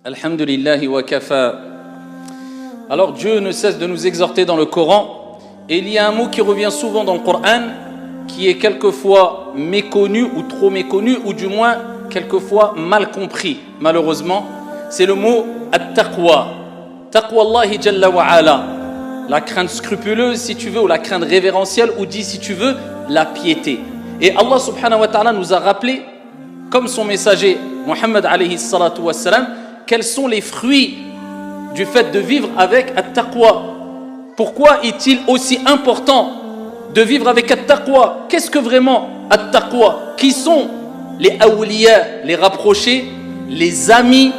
Alhamdulillahi wa kafa. Alors Dieu ne cesse de nous exhorter dans le Coran, et il y a un mot qui revient souvent dans le Coran, qui est quelquefois méconnu ou trop méconnu, ou du moins quelquefois mal compris, malheureusement. C'est le mot at-taqwa. Taqwa Allahi Jalla wa Ala. La crainte scrupuleuse, si tu veux, ou la crainte révérentielle, ou dit, si tu veux, la piété. Et Allah subhanahu wa ta'ala nous a rappelé, comme son messager Muhammad alayhi salatu wa salam, quels sont les fruits du fait de vivre avec at-taqwa. Pourquoi est-il aussi important de vivre avec at-taqwa? Qu'est-ce que vraiment at-taqwa? Qui sont les awliya, les rapprochés, les amis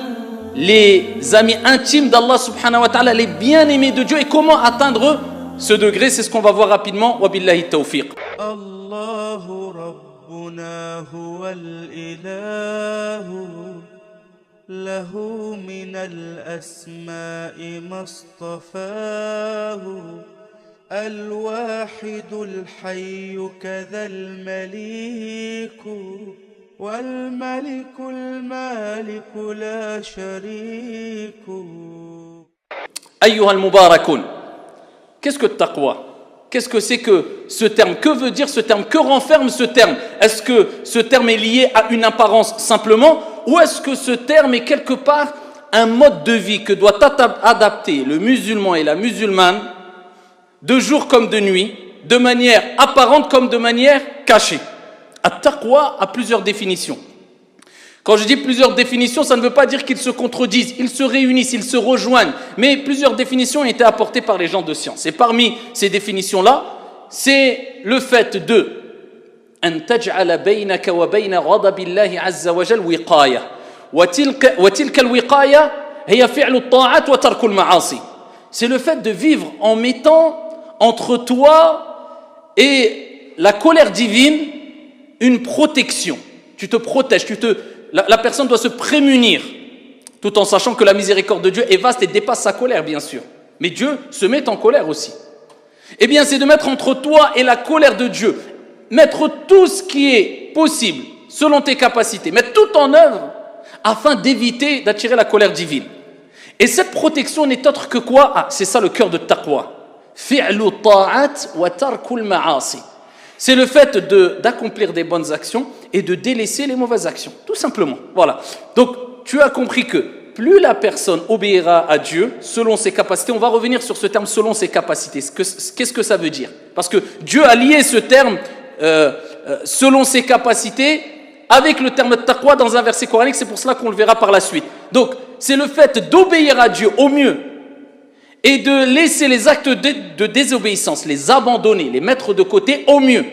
intimes d'Allah subhanahu wa ta'ala, les bien-aimés de Dieu, et comment atteindre ce degré? C'est ce qu'on va voir rapidement. Wa billahi tawfiq. Allahu rabbuna huwal ilahu lahu minal asma'i mastafahu al-wahidul hayyu kadhal maliku والملك المالك لا شريك. أيها المباركون. Qu'est-ce que taqwa? Qu'est-ce que c'est que ce terme? Que veut dire ce terme? Que renferme ce terme? Est-ce que ce terme est lié à une apparence simplement, ou est-ce que ce terme est quelque part un mode de vie que doit adapter le musulman et la musulmane de jour comme de nuit, de manière apparente comme de manière cachée? At-taqwa a plusieurs définitions. Quand je dis plusieurs définitions, ça ne veut pas dire qu'ils se contredisent, ils se réunissent, ils se rejoignent. Mais plusieurs définitions ont été apportées par les gens de science. Et parmi ces définitions-là, c'est le fait de أن تجعل بينك وبين غضب الله عز وجل وقاية وتلك الوقاية هي فعل الطاعات وترك المعاصي. C'est le fait de vivre en mettant entre toi et la colère divine une protection. Tu te protèges, la personne doit se prémunir, tout en sachant que la miséricorde de Dieu est vaste et dépasse sa colère, bien sûr. Mais Dieu se met en colère aussi. Eh bien, c'est de mettre entre toi et la colère de Dieu, mettre tout ce qui est possible, selon tes capacités, mettre tout en œuvre, afin d'éviter d'attirer la colère divine. Et cette protection n'est autre que quoi? Ah, c'est ça le cœur de taqwa. Fi'lu ta'at wa tarkul ma'asi. C'est le fait d'accomplir des bonnes actions et de délaisser les mauvaises actions, tout simplement. Voilà. Donc, tu as compris que plus la personne obéira à Dieu selon ses capacités, on va revenir sur ce terme selon ses capacités. Qu'est-ce que ça veut dire? Parce que Dieu a lié ce terme selon ses capacités avec le terme taqwa dans un verset coranique, c'est pour cela qu'on le verra par la suite. Donc, c'est le fait d'obéir à Dieu au mieux et de laisser les actes de désobéissance, les abandonner, les mettre de côté au mieux.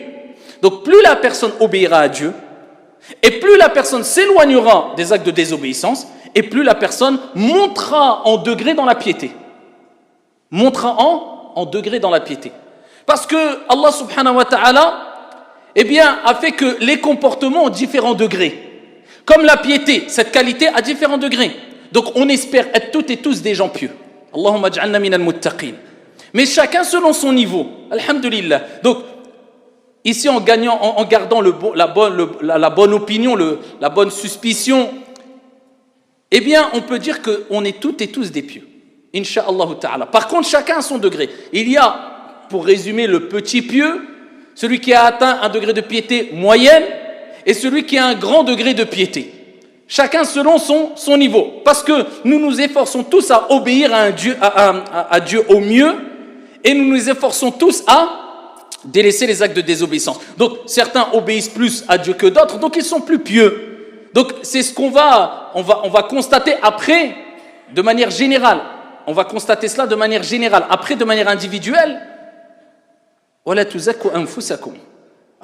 Donc plus la personne obéira à Dieu, et plus la personne s'éloignera des actes de désobéissance, et plus la personne montera en degré dans la piété. Montera en degré dans la piété. Parce que Allah subhanahu wa ta'ala, eh bien, a fait que les comportements ont différents degrés. Comme la piété, cette qualité a différents degrés. Donc on espère être toutes et tous des gens pieux. Allahumma ja'alna minal muttaqin. Mais chacun selon son niveau. Alhamdulillah. Donc, ici en gardant la bonne opinion, la bonne suspicion, eh bien, on peut dire qu'on est toutes et tous des pieux. Inch'Allah ta'ala. Par contre, chacun a son degré. Il y a, pour résumer, le petit pieux, celui qui a atteint un degré de piété moyenne, et celui qui a un grand degré de piété. Chacun selon son niveau. Parce que nous nous efforçons tous à obéir à Dieu au mieux, et nous nous efforçons tous à délaisser les actes de désobéissance. Donc certains obéissent plus à Dieu que d'autres, donc ils sont plus pieux. Donc c'est ce qu'on va constater après de manière générale. On va constater cela de manière générale. Après, de manière individuelle, wala tuzakku anfusakum.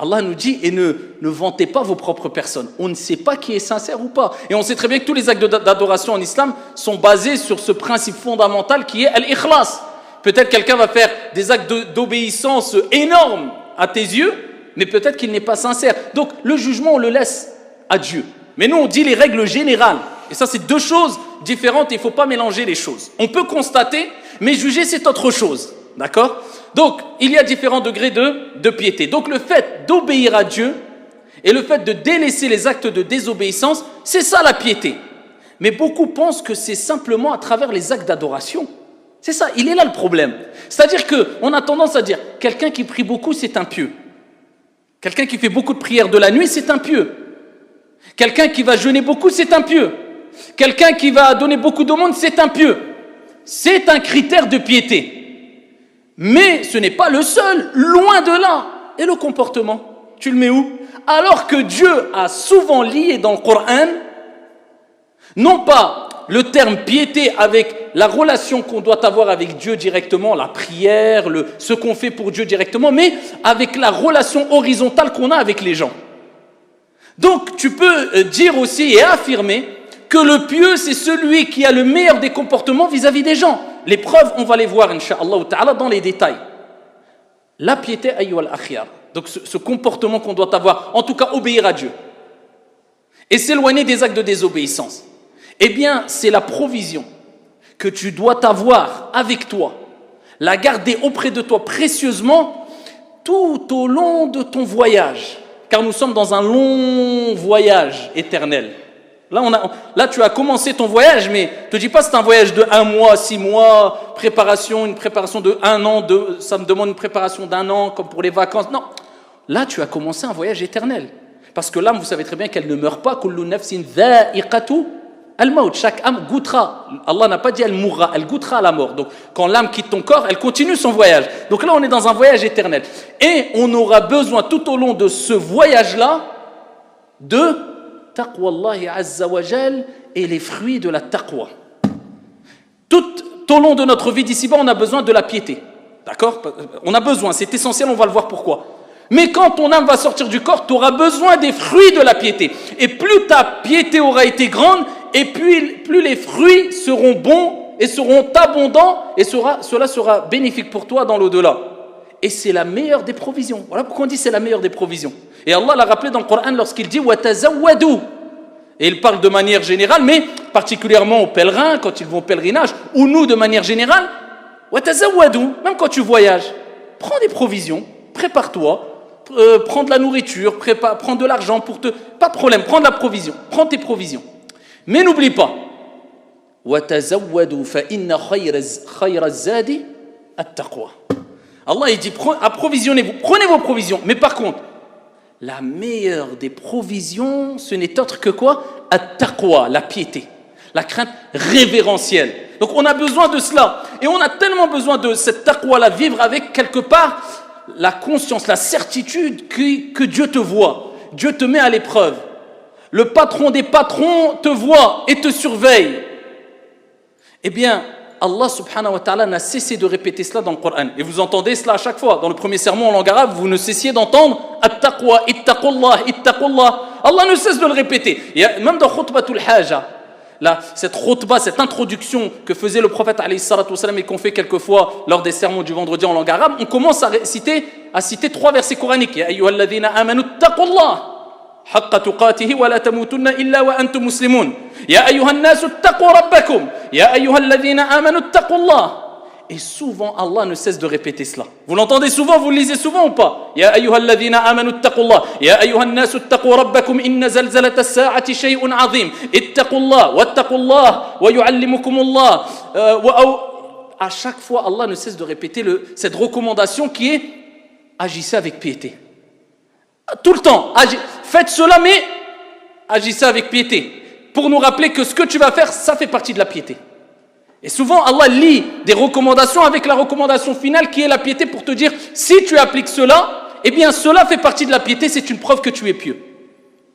Allah nous dit, et ne vantez pas vos propres personnes. On ne sait pas qui est sincère ou pas. Et on sait très bien que tous les actes d'adoration en islam sont basés sur ce principe fondamental qui est al-ikhlas. Peut-être quelqu'un va faire des actes d'obéissance énormes à tes yeux, mais peut-être qu'il n'est pas sincère. Donc le jugement, on le laisse à Dieu. Mais nous, on dit les règles générales. Et ça, c'est deux choses différentes et il ne faut pas mélanger les choses. On peut constater, mais juger, c'est autre chose. D'accord? Donc, il y a différents degrés de piété. Donc, le fait d'obéir à Dieu et le fait de délaisser les actes de désobéissance, c'est ça la piété. Mais beaucoup pensent que c'est simplement à travers les actes d'adoration. C'est ça, il est là le problème. C'est-à-dire qu'on a tendance à dire, quelqu'un qui prie beaucoup, c'est un pieux. Quelqu'un qui fait beaucoup de prières de la nuit, c'est un pieux. Quelqu'un qui va jeûner beaucoup, c'est un pieux. Quelqu'un qui va donner beaucoup d'aumônes, c'est un pieux. C'est un critère de piété. Mais ce n'est pas le seul, loin de là. Et le comportement, tu le mets où? Alors que Dieu a souvent lié dans le Coran, non pas le terme piété avec la relation qu'on doit avoir avec Dieu directement, la prière, ce qu'on fait pour Dieu directement, mais avec la relation horizontale qu'on a avec les gens. Donc tu peux dire aussi et affirmer que le pieux, c'est celui qui a le meilleur des comportements vis-à-vis des gens. Les preuves, on va les voir, incha'Allah ta'ala, dans les détails. La piété, ayyuha al-akhyar. Donc ce comportement qu'on doit avoir, en tout cas obéir à Dieu. Et s'éloigner des actes de désobéissance. Eh bien, c'est la provision que tu dois avoir avec toi, la garder auprès de toi précieusement tout au long de ton voyage. Car nous sommes dans un long voyage éternel. Là, tu as commencé ton voyage, mais ne te dis pas c'est un voyage de 1 mois, 6 mois, une préparation de 1 an, ça me demande une préparation d'1 an, comme pour les vacances. Non, là, tu as commencé un voyage éternel. Parce que l'âme, vous savez très bien qu'elle ne meurt pas. Kullu nafsin dha'iqatu al-maut. Chaque âme goûtera. Allah n'a pas dit elle mourra, elle goûtera à la mort. Donc, quand l'âme quitte ton corps, elle continue son voyage. Donc là, on est dans un voyage éternel. Et on aura besoin tout au long de ce voyage-là de taqwa Allah azza wa jal et les fruits de la taqwa. Tout au long de notre vie d'ici-bas, on a besoin de la piété. D'accord? On a besoin, c'est essentiel, on va le voir pourquoi. Mais quand ton âme va sortir du corps, tu auras besoin des fruits de la piété. Et plus ta piété aura été grande, et plus les fruits seront bons et seront abondants, et cela sera bénéfique pour toi dans l'au-delà. Et c'est la meilleure des provisions. Voilà pourquoi on dit c'est la meilleure des provisions. Et Allah l'a rappelé dans le Coran lorsqu'il dit « Watazawwadu ». Et il parle de manière générale, mais particulièrement aux pèlerins, quand ils vont au pèlerinage, ou nous de manière générale, « Watazawwadu ». Même quand tu voyages, prends des provisions, prépare-toi, prends de la nourriture, prends de l'argent pour te... Pas de problème, prends de la provision, prends tes provisions. Mais n'oublie pas, « Watazawwadu fa inna khayra zadi at-taqwa ». Allah il dit, approvisionnez-vous, prenez vos provisions. Mais par contre, la meilleure des provisions, ce n'est autre que quoi? At-taqwa, la piété, la crainte révérentielle. Donc on a besoin de cela. Et on a tellement besoin de cette taqwa-là, vivre avec quelque part la conscience, la certitude que Dieu te voit. Dieu te met à l'épreuve. Le patron des patrons te voit et te surveille. Eh bien, Allah subhanahu wa ta'ala n'a cessé de répéter cela dans le Coran. Et vous entendez cela à chaque fois. Dans le premier sermon en langue arabe, vous ne cessiez d'entendre At-taqwa, ittaqullah, ittaqullah. Allah ne cesse de le répéter. Et même dans Khutbatul Haja, cette khutba, cette introduction que faisait le prophète alayhi salatu wassalam et qu'on fait quelquefois lors des sermons du vendredi en langue arabe, on commence à citer 3 versets coraniques. Ya ayyuhalladhina amanu ittaqullah. حق تقاته ولا تموتن إلا وأنتم مسلمون يا أيها الناس اتقوا ربكم يا أيها الذين آمنوا اتقوا الله. Et souvent Allah ne cesse de répéter cela. Vous l'entendez souvent, vous le lisez souvent ou pas? يا أيها الذين آمنوا اتقوا الله يا أيها الناس اتقوا ربكم إن زلزلة الساعة شيء عظيم اتقوا الله واتقوا الله ويعلمكم الله. À chaque fois Allah ne cesse de répéter cette recommandation qui est agissez avec piété. Tout le temps, faites cela, mais agissez avec piété. Pour nous rappeler que ce que tu vas faire, ça fait partie de la piété. Et souvent, Allah lie des recommandations avec la recommandation finale qui est la piété pour te dire, si tu appliques cela, eh bien cela fait partie de la piété, c'est une preuve que tu es pieux.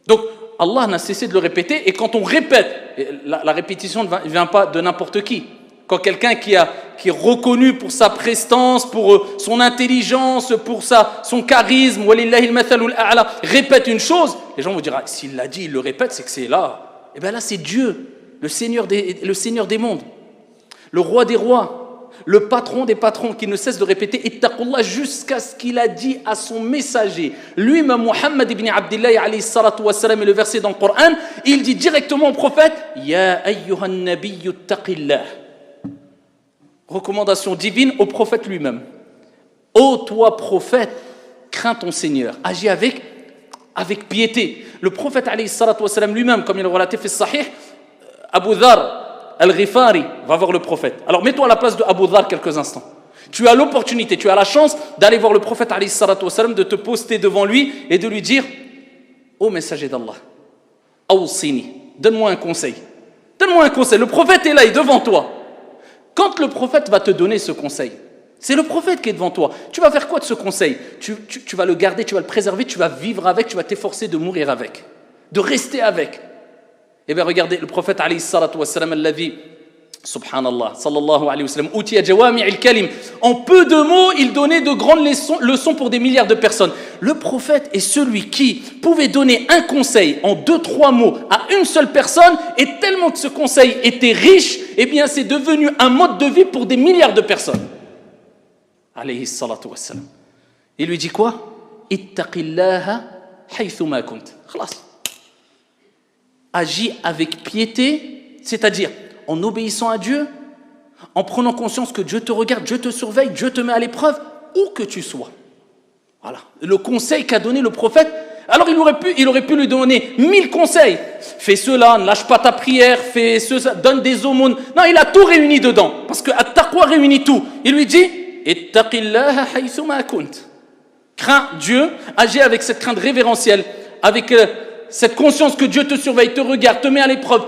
Donc, Allah n'a cessé de le répéter, et quand on répète, la répétition ne vient pas de n'importe qui. Quand quelqu'un qui est reconnu pour sa prestance, pour son intelligence, pour son charisme, répète une chose, les gens vont dire, s'il l'a dit, il le répète, c'est que c'est là. Et bien là, c'est Dieu, le Seigneur des mondes, le roi des rois, le patron des patrons, qui ne cesse de répéter ittaqullah jusqu'à ce qu'il a dit à son messager. Lui-même, Muhammad ibn Abdillah, alayhi salatu wassalam, et le verset dans le Coran, il dit directement au prophète, Ya ayyuhan nabiyyu ittaqillah. Recommandation divine au prophète lui-même. Ô toi prophète, crains ton Seigneur, agis avec piété. Le prophète alayhi salatu wassalam lui-même, comme il a relaté fait sahih, Abu Dhar al-Ghifari va voir le prophète. Alors mets-toi à la place de Abu Dhar quelques instants. Tu as l'opportunité, tu as la chance d'aller voir le prophète alayhi salatu wassalam, de te poster devant lui et de lui dire: ô messager d'Allah, awsini, donne-moi un conseil. Donne-moi un conseil. Le prophète est là, il est devant toi. Quand le prophète va te donner ce conseil, c'est le prophète qui est devant toi. Tu vas faire quoi de ce conseil? Tu vas le garder, tu vas le préserver, tu vas vivre avec, tu vas t'efforcer de mourir avec, de rester avec. Eh bien regardez, le prophète alayhi salatu wassalam, alladhi, subhanallah, sallallahu alayhi wa sallam, utiya jawami' al-kalim. En peu de mots, il donnait de grandes leçons pour des milliards de personnes. Le prophète est celui qui pouvait donner un conseil en 2-3 mots à une seule personne, et tellement que ce conseil était riche, eh bien c'est devenu un mode de vie pour des milliards de personnes. Alayhi salatu wassalam. Il lui dit quoi? Ittaqillaha haythuma kunt. Khalas. Agis avec piété, c'est-à-dire en obéissant à Dieu, en prenant conscience que Dieu te regarde, Dieu te surveille, Dieu te met à l'épreuve, où que tu sois. Voilà, le conseil qu'a donné le prophète. Alors il aurait pu lui donner 1000 conseils. Fais cela, ne lâche pas ta prière, fais cela, donne des aumônes. Non, il a tout réuni dedans, parce que at-taqwa réunit tout. Il lui dit: ittaqillaha haythuma kunt. Crains Dieu, agis avec cette crainte révérentielle, avec cette conscience que Dieu te surveille, te regarde, te met à l'épreuve.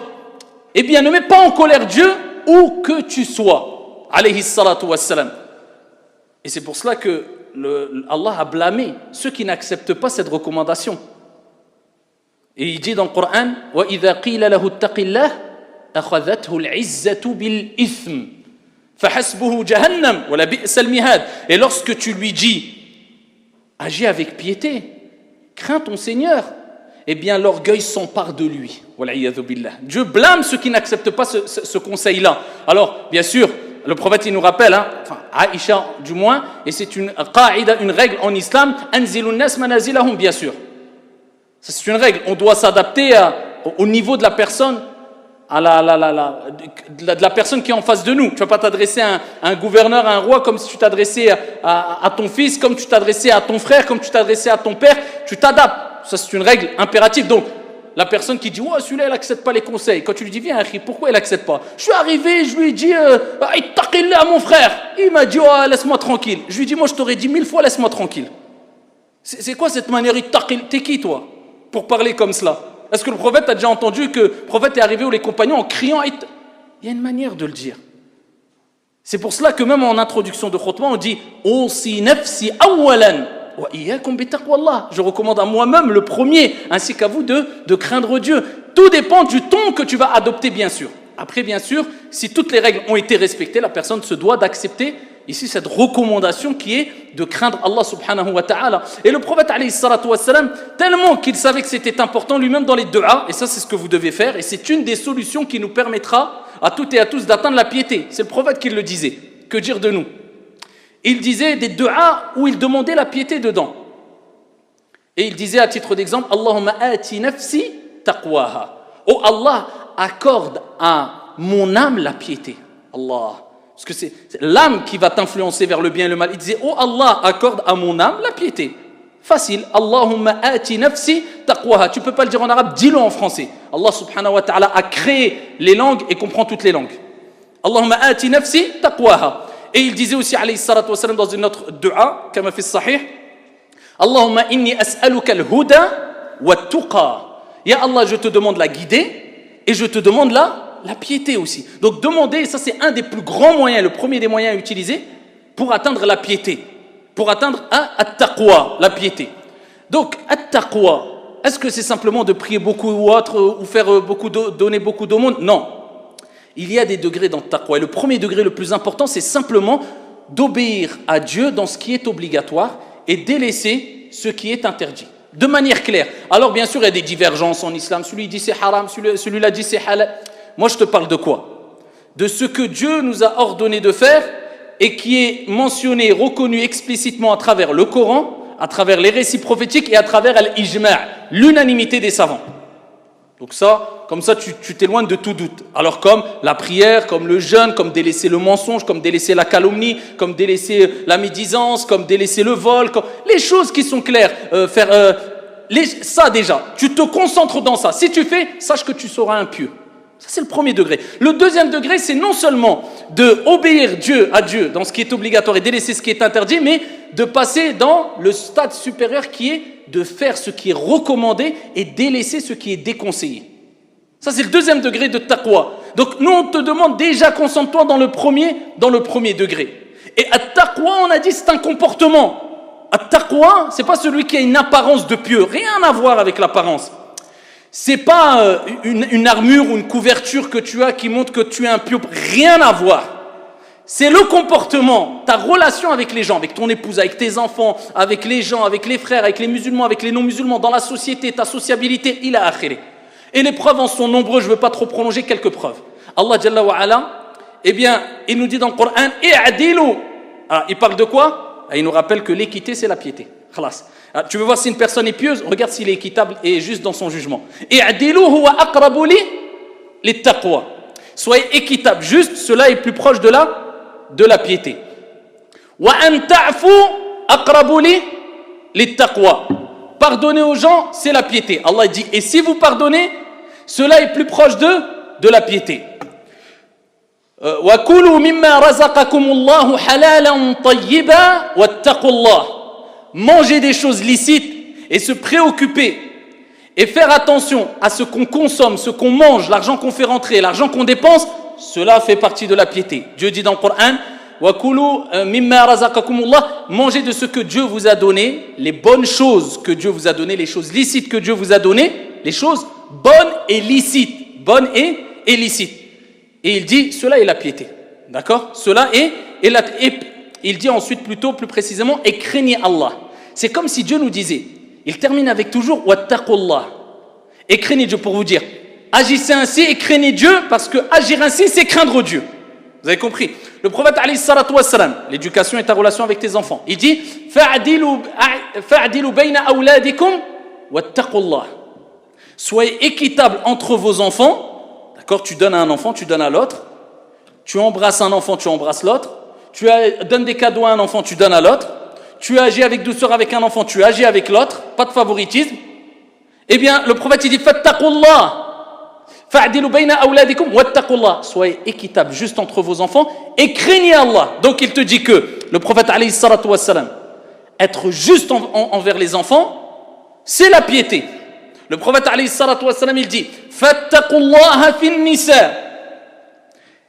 Eh bien, ne mets pas en colère Dieu où que tu sois. Alayhi salatu wassalam. Et c'est pour cela que Allah a blâmé ceux qui n'acceptent pas cette recommandation. Et il dit dans le Coran: وَإِذَا قِيلَ لَهُ اتَّقِ اللَّهِ أَخَذَتْهُ الْعِزَّةُ بِالْإِثْمِ فَحَسْبُهُ جَهَنَّمْ وَلَبِئْسَ الْمِهَادُ. Et lorsque tu lui dis: agis avec piété, crains ton Seigneur, eh bien l'orgueil s'empare de lui. Dieu blâme ceux qui n'acceptent pas ce conseil-là. Alors, bien sûr, le prophète il nous rappelle, enfin Aïcha du moins, et c'est une qaïda, une règle en islam, anzilun nas manazilahum, bien sûr. Ça, c'est une règle, on doit s'adapter au niveau de la personne, de la personne qui est en face de nous. Tu ne vas pas t'adresser à un gouverneur, à un roi, comme si tu t'adressais à ton fils, comme tu t'adressais à ton frère, comme tu t'adressais à ton père. Tu t'adaptes. Ça, c'est une règle impérative. Donc, la personne qui dit: ouais, celui-là, il n'accepte pas les conseils. Quand tu lui dis: viens, pourquoi il n'accepte pas? Je suis arrivé, je lui ai dit: ittaqillah, mon frère. Il m'a dit: oh, laisse-moi tranquille. Je lui ai dit: moi, je t'aurais dit 1000 fois, laisse-moi tranquille. C'est quoi cette manière? T'es qui, toi, pour parler comme cela? Est-ce que le prophète a déjà entendu que le prophète est arrivé où les compagnons en criant? Il y a une manière de le dire. C'est pour cela que même en introduction de khutbah, on dit: Usi nafsi awalan wa iyyakum bi taqwallah. Je recommande à moi-même le premier, ainsi qu'à vous de craindre Dieu. Tout dépend du ton que tu vas adopter, bien sûr. Après, bien sûr, si toutes les règles ont été respectées, la personne se doit d'accepter ici cette recommandation qui est de craindre Allah subhanahu wa ta'ala. Et le prophète alayhi salatu wassalam, tellement qu'il savait que c'était important lui-même dans les du'a, et ça c'est ce que vous devez faire, et c'est une des solutions qui nous permettra à toutes et à tous d'atteindre la piété. C'est le prophète qui le disait. Que dire de nous? Il disait des du'a où il demandait la piété dedans. Et il disait à titre d'exemple: Allahumma ati nafsi taqwaha. Oh Allah, accorde à mon âme la piété. Allah. Parce que c'est l'âme qui va t'influencer vers le bien et le mal. Il disait: oh Allah, accorde à mon âme la piété. Facile. Allahumma ati nafsi taqwaha. Tu ne peux pas le dire en arabe, dis-le en français. Allah subhanahu wa ta'ala a créé les langues et comprend toutes les langues. Allahumma ati nafsi taqwaha. Et il disait aussi alayhi salatu wa salam dans une autre dua, comme fait sahih: Allahumma inni as'aluka al-huda wa tuqa. Ya Allah, je te demande la guidée et je te demande la piété aussi. Donc demander, ça c'est un des plus grands moyens, le premier des moyens à utiliser pour atteindre la piété, pour atteindre at-taqwa, la piété. Donc at-taqwa, est-ce que c'est simplement de prier beaucoup ou autre, ou faire donner beaucoup d'aumônes? Non. Il y a des degrés dans le taqwa. Et le premier degré, le plus important, c'est simplement d'obéir à Dieu dans ce qui est obligatoire et délaisser ce qui est interdit. De manière claire. Alors bien sûr, il y a des divergences en islam. Celui dit c'est haram, celui-là dit c'est halal. Moi, je te parle de quoi? De ce que Dieu nous a ordonné de faire et qui est mentionné, reconnu explicitement à travers le Coran, à travers les récits prophétiques et à travers l'ijma', l'unanimité des savants. Donc ça, comme ça, tu t'éloignes de tout doute. Alors comme la prière, comme le jeûne, comme délaisser le mensonge, comme délaisser la calomnie, comme délaisser la médisance, comme délaisser le vol, comme les choses qui sont claires, ça déjà, tu te concentres dans ça. Si tu fais, sache que tu seras impieux. Ça, c'est le premier degré. Le deuxième degré, c'est non seulement d'obéir à Dieu dans ce qui est obligatoire et délaisser ce qui est interdit, mais de passer dans le stade supérieur qui est de faire ce qui est recommandé et délaisser ce qui est déconseillé. Ça, c'est le deuxième degré de taqwa. Donc, nous, on te demande déjà, concentre-toi dans le premier degré. Et at-taqwa, on a dit, c'est un comportement. At-taqwa, c'est pas celui qui a une apparence de pieux. Rien à voir avec l'apparence. C'est pas une armure ou une couverture que tu as qui montre que tu es un pieux. Rien à voir. C'est le comportement, ta relation avec les gens, avec ton épouse, avec tes enfants, avec les gens, avec les frères, avec les musulmans, avec les non-musulmans, dans la société, ta sociabilité, il a akhiré. Et les preuves en sont nombreuses, je ne veux pas trop prolonger, quelques preuves. Allah Jalla wa Ala, eh bien, il nous dit dans le Coran, i'adilu. Ah, il parle de quoi? Il nous rappelle que l'équité, c'est la piété. Khalas. Tu veux voir si une personne est pieuse? Regarde s'il est équitable et juste dans son jugement. I'adilu huwa aqrabu li taqwa. Soyez équitable, juste, cela est plus proche de la piété. Wa an ta'fu aqrabu li taqwa. Pardonner aux gens, c'est la piété. Allah dit, et si vous pardonnez, cela est plus proche de la piété. وَكُلُوا مِمَّا رَزَقَكُمُ اللَّهُ حَلَالًا طَيِّبًا وَاتَّقُوا اللَّهَ. Manger des choses licites et se préoccuper et faire attention à ce qu'on consomme, ce qu'on mange, l'argent qu'on fait rentrer, l'argent qu'on dépense, cela fait partie de la piété. Dieu dit dans le Coran, وَكُلُوا مِمَّا رَزَقَكُمُ اللَّهُ. Mangez de ce que Dieu vous a donné, les bonnes choses que Dieu vous a données, les choses licites que Dieu vous a données, les choses bonnes et licites. Bonnes et licites. Et il dit, cela est la piété. D'accord? Cela est la... Et il dit ensuite plus précisément, et craignez Allah. C'est comme si Dieu nous disait, il termine avec toujours, wattaqullah. Et craignez Dieu pour vous dire, agissez ainsi et craignez Dieu, parce que agir ainsi, c'est craindre Dieu. Vous avez compris? Le prophète alayhi salatu wassalam, l'éducation est ta relation avec tes enfants. Il dit, fa'adilu bayna awladikum wattaqullah. Soyez équitable entre vos enfants. D'accord, tu donnes à un enfant, tu donnes à l'autre. Tu embrasses un enfant, tu embrasses l'autre. Tu donnes des cadeaux à un enfant, tu donnes à l'autre. Tu agis avec douceur avec un enfant, tu agis avec l'autre. Pas de favoritisme. Eh bien, le prophète il dit fattaqullah. Fa'dilu bayna awladikum wattaqullah. Soyez équitable juste entre vos enfants et craignez Allah. Donc il te dit que le prophète alayhi salatu wassalam, être juste envers les enfants, c'est la piété. Le prophète alayhi salatu wassalam, il dit fattaqullaha fin nisa.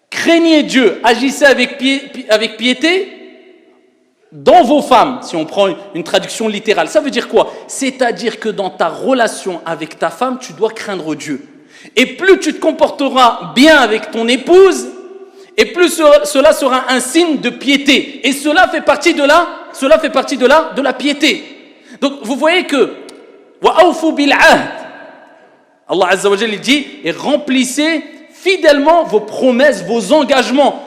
Craignez Dieu, agissez avec piété dans vos femmes. Si on prend une traduction littérale, ça veut dire quoi? C'est-à-dire que dans ta relation avec ta femme, tu dois craindre Dieu. Et plus tu te comporteras bien avec ton épouse, et plus cela sera un signe de piété. Et cela fait partie de la piété. Donc vous voyez que وَأَوْفُوا بِالْعَهْدِ. Allah Azza wa Jalla dit, et remplissez fidèlement vos promesses, vos engagements,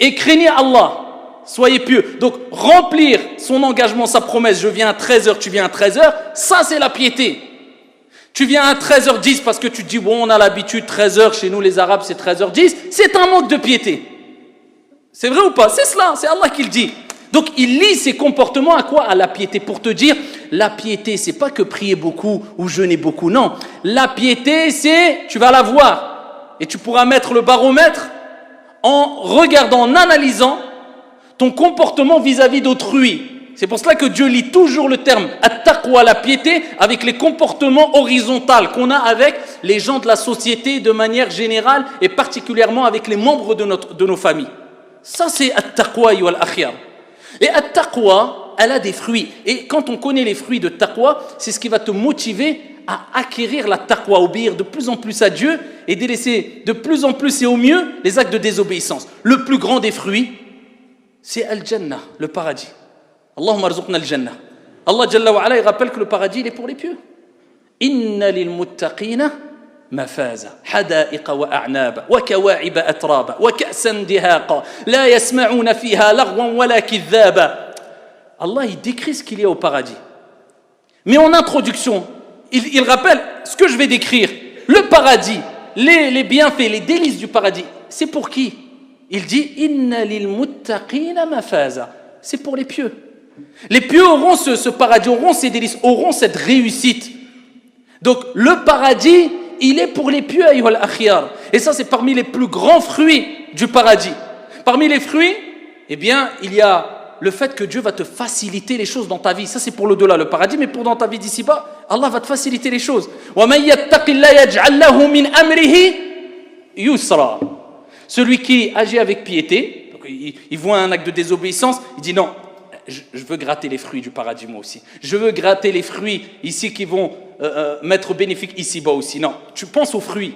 et craignez Allah, soyez pieux. Donc remplir son engagement, sa promesse, je viens à 13h, tu viens à 13h, ça c'est la piété. Tu viens à 13h10 parce que tu te dis, bon on a l'habitude, 13h, chez nous les Arabes c'est 13h10, c'est un manque de piété. C'est vrai ou pas? C'est cela, c'est Allah qui le dit. Donc il lie ses comportements à quoi? À la piété, pour te dire, la piété c'est pas que prier beaucoup ou jeûner beaucoup, non. La piété c'est, tu vas la voir et tu pourras mettre le baromètre en regardant, en analysant ton comportement vis-à-vis d'autrui. C'est pour cela que Dieu lie toujours le terme at-taqwa, la piété, avec les comportements horizontaux qu'on a avec les gens de la société de manière générale et particulièrement avec les membres de nos familles. Ça c'est at-taqwa wal akhir. Et at-taqwa, elle a des fruits. Et quand on connaît les fruits de taqwa, c'est ce qui va te motiver à acquérir la taqwa, obéir de plus en plus à Dieu et délaisser de plus en plus et au mieux les actes de désobéissance. Le plus grand des fruits, c'est al-jannah, le paradis. Allahumma arzuqna al-jannah. Allah Jalla wa Ala, il rappelle que le paradis, il est pour les pieux. Inna lil muttaqina مفازة حدائق وأعنابا وكواعب أترابا وكأسا دهاقا لا يسمعون فيها لغوا ولا كذابا. Allah il décrit ce qu'il y a au paradis. Mais en introduction, il rappelle ce que je vais décrire. Le paradis, les bienfaits, les délices du paradis, c'est pour qui? Il dit Inna lil muttaqina mafaza. C'est pour les pieux. Les pieux auront ce paradis, auront ces délices, auront cette réussite. Donc le paradis, il est pour les pieux, ayyuhal akhyar. Et ça, c'est parmi les plus grands fruits du paradis. Parmi les fruits, eh bien, il y a le fait que Dieu va te faciliter les choses dans ta vie. Ça, c'est pour l'au-delà, le paradis, mais pour dans ta vie d'ici-bas, Allah va te faciliter les choses. وَمَنْ يَتَّقِ اللَّهَ يَجْعَلْ لَهُ مِنْ أَمْرِهِ يُسْرًا. Celui qui agit avec piété, donc il voit un acte de désobéissance, il dit non, je veux gratter les fruits du paradis moi aussi. Je veux gratter les fruits ici qui vont m'être bénéfiques ici-bas aussi. Non, tu penses aux fruits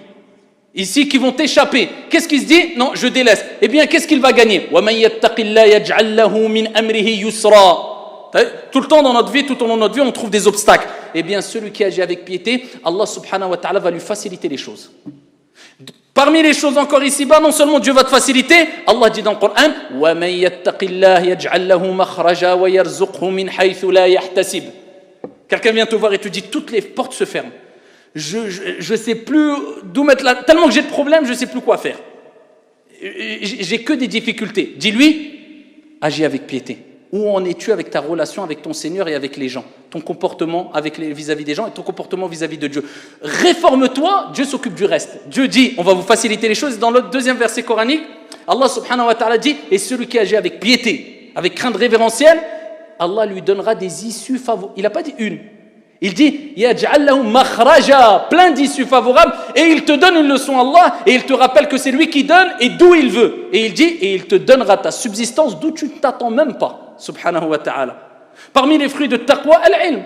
ici qui vont t'échapper. Qu'est-ce qu'il se dit? Non, je délaisse. Eh bien, qu'est-ce qu'il va gagner? وَمَنْ يَتَّقِ اللَّهَ يَجْعَلْ لَهُ مِنْ أَمْرِهِ يُسْرًا. Tout le temps dans notre vie, tout au long de notre vie, on trouve des obstacles. Eh bien, celui qui agit avec piété, Allah subhanahu wa ta'ala va lui faciliter les choses. Parmi les choses encore ici-bas, non seulement Dieu va te faciliter, Allah dit dans le Coran وَمَنْ يَتَّقِ اللَّهَ يَجْعَلْ لَهُ مَخْرَجًا وَيَرْزُقْهُ مِنْ حَيْثُ لَا يَحْتَسِبُ. Quelqu'un vient te voir et te dit toutes les portes se ferment. Je sais plus d'où mettre la... Tellement que j'ai de problèmes, je sais plus quoi faire. J'ai que des difficultés. Dis-lui, agis avec piété. Où en es-tu avec ta relation avec ton Seigneur et avec les gens? Ton comportement vis-à-vis des gens et ton comportement vis-à-vis de Dieu. Réforme-toi, Dieu s'occupe du reste. Dieu dit, on va vous faciliter les choses. Dans le deuxième verset coranique, Allah subhanahu wa ta'ala dit, et celui qui agit avec piété, avec crainte révérentielle, Allah lui donnera des issues favorables. Il n'a pas dit une. Il dit, yaj'al lahu makhraja, plein d'issues favorables, et il te donne une leçon Allah, et il te rappelle que c'est lui qui donne et d'où il veut. Et il dit, et il te donnera ta subsistance d'où tu ne t'attends même pas, subhanahu wa ta'ala. Parmi les fruits de taqwa, al-ilm,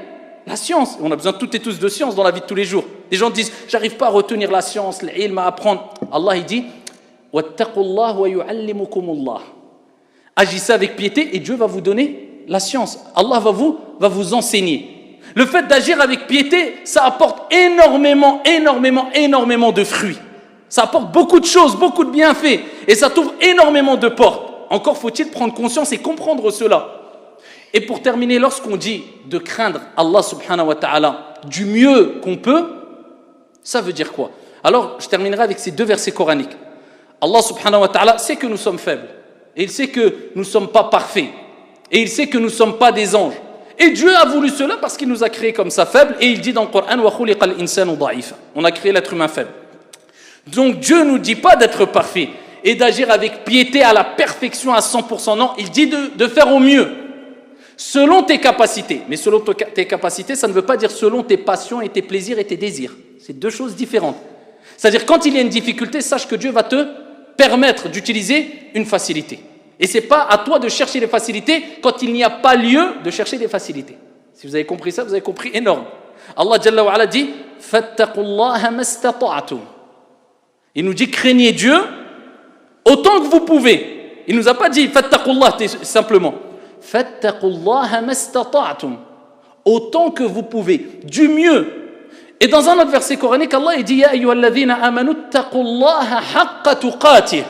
la science. On a besoin toutes et tous de science dans la vie de tous les jours. Les gens disent, j'arrive pas à retenir la science, l'ilm, à apprendre. Allah, il dit, wattaqullah wa yu'allimukumullah. Agissez avec piété et Dieu va vous donner la science. Allah va vous enseigner. Le fait d'agir avec piété, ça apporte énormément de fruits. Ça apporte beaucoup de choses, beaucoup de bienfaits. Et ça t'ouvre énormément de portes. Encore faut-il prendre conscience et comprendre cela. Et pour terminer, lorsqu'on dit de craindre Allah subhanahu wa ta'ala du mieux qu'on peut, ça veut dire quoi? Alors, je terminerai avec ces deux versets coraniques. Allah subhanahu wa ta'ala sait que nous sommes faibles. Et il sait que nous ne sommes pas parfaits. Et il sait que nous ne sommes pas des anges. Et Dieu a voulu cela parce qu'il nous a créés comme ça faibles. Et il dit dans le Coran, وَخُلِقَ الْإِنسَانُ ضَعِيفًا. On a créé l'être humain faible. Donc Dieu ne nous dit pas d'être parfait et d'agir avec piété à la perfection à 100%. Non, il dit de faire au mieux. Selon tes capacités. Mais selon tes capacités, ça ne veut pas dire selon tes passions et tes plaisirs et tes désirs. C'est deux choses différentes. C'est-à-dire quand il y a une difficulté, sache que Dieu va te permettre d'utiliser une facilité. Et ce n'est pas à toi de chercher les facilités quand il n'y a pas lieu de chercher des facilités. Si vous avez compris ça, vous avez compris énorme. Allah Jalla wa Ala dit « Fattaqullaha mastata'tum » Il nous dit « Craignez Dieu autant que vous pouvez ». Il ne nous a pas dit « Fattaqullah » simplement. « Fattaqullaha mastata'tum » autant que vous pouvez, du mieux. Et dans un autre verset coranique, Allah il dit « Ya ayyuhalladhina amanu taqullaha haqqa tuqatih »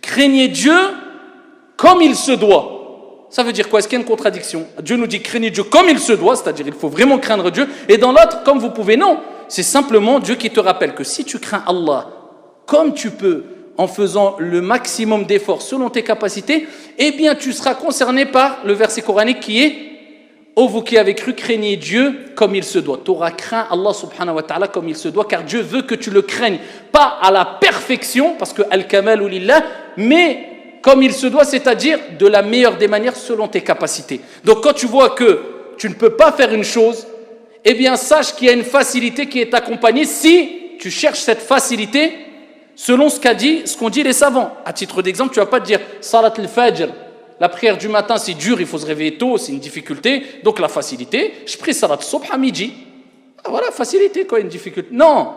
Craignez Dieu comme il se doit. Ça veut dire quoi? Est-ce qu'il y a une contradiction? Dieu nous dit craignez Dieu comme il se doit, c'est-à-dire il faut vraiment craindre Dieu. Et dans l'autre, comme vous pouvez, non. C'est simplement Dieu qui te rappelle que si tu crains Allah comme tu peux, en faisant le maximum d'efforts selon tes capacités, eh bien tu seras concerné par le verset coranique qui est ô vous qui avez cru, craignez Dieu comme il se doit. Tu auras craint Allah subhanahu wa ta'ala comme il se doit, car Dieu veut que tu le craignes, pas à la perfection, parce que al-kamal lillah, mais comme il se doit, c'est-à-dire de la meilleure des manières selon tes capacités. Donc quand tu vois que tu ne peux pas faire une chose, eh bien sache qu'il y a une facilité qui est accompagnée si tu cherches cette facilité selon ce qu'ont dit les savants. À titre d'exemple, tu ne vas pas te dire salat al-fajr. La prière du matin, c'est dur, il faut se réveiller tôt, c'est une difficulté. Donc la facilité, je prie salat subh à midi. Ah, voilà, facilité, quoi, une difficulté. Non.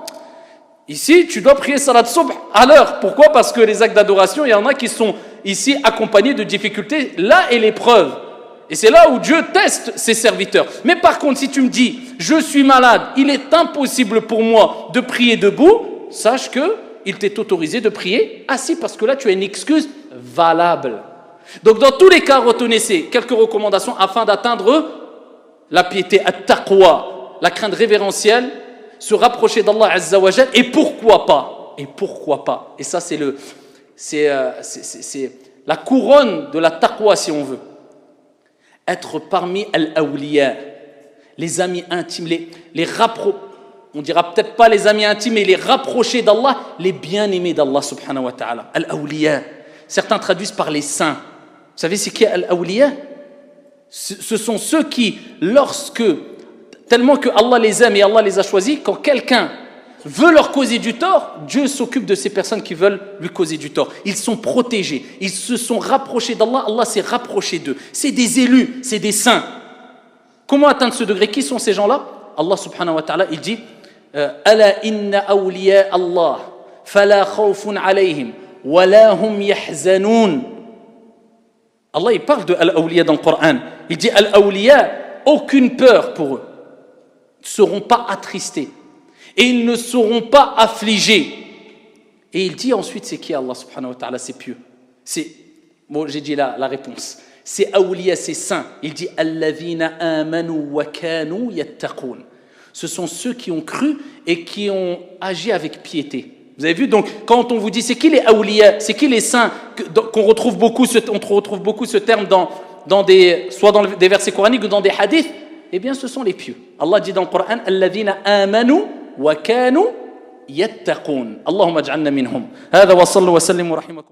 Ici, tu dois prier salat subh à l'heure. Pourquoi? Parce que les actes d'adoration, il y en a qui sont ici accompagnés de difficultés. Là est l'épreuve. Et c'est là où Dieu teste ses serviteurs. Mais par contre, si tu me dis, je suis malade, il est impossible pour moi de prier debout, sache qu'il t'est autorisé de prier assis, parce que là, tu as une excuse valable. Donc dans tous les cas, retenez quelques recommandations afin d'atteindre la piété, at-taqwa, la crainte révérentielle, se rapprocher d'Allah Azza wa Jal, et pourquoi pas, et ça c'est la couronne de la taqwa si on veut, être parmi al-awliya, les amis intimes, on dira peut-être pas les amis intimes, mais les rapprochés d'Allah, les bien-aimés d'Allah subhanahu wa ta'ala. Al-awliya. Certains traduisent par les saints. Vous savez c'est qui Al-awliya? Ce sont ceux qui, tellement que Allah les aime et Allah les a choisis, quand quelqu'un veut leur causer du tort, Dieu s'occupe de ces personnes qui veulent lui causer du tort. Ils sont protégés, ils se sont rapprochés d'Allah, Allah s'est rapproché d'eux. C'est des élus, c'est des saints. Comment atteindre ce degré? Qui sont ces gens-là? Allah subhanahu wa ta'ala, il dit Ala inna awliya Allah, fala khawfun alayhim, wa la hum yahzanoun. Allah il parle de Al-Awliya dans le Coran. Il dit Al-Awliya, aucune peur pour eux. Ils ne seront pas attristés. Et ils ne seront pas affligés. Et il dit ensuite, c'est qui Allah subhanahu wa ta'ala, c'est pieux. Bon, j'ai dit la réponse. C'est Awliya, c'est saint. Il dit Alladhina amanu wa kanu yattaqoun. Ce sont ceux qui ont cru et qui ont agi avec piété. Vous avez vu, donc, quand on vous dit c'est qui les awliya, c'est qui les saints, on retrouve beaucoup ce terme soit dans des versets coraniques ou dans des hadiths, eh bien ce sont les pieux. Allah dit dans le Coran alladhina amanu wa kanu yattaqun. Allahumma ij'alna minhum. Hada wa sallu wa sallimu rahimakum.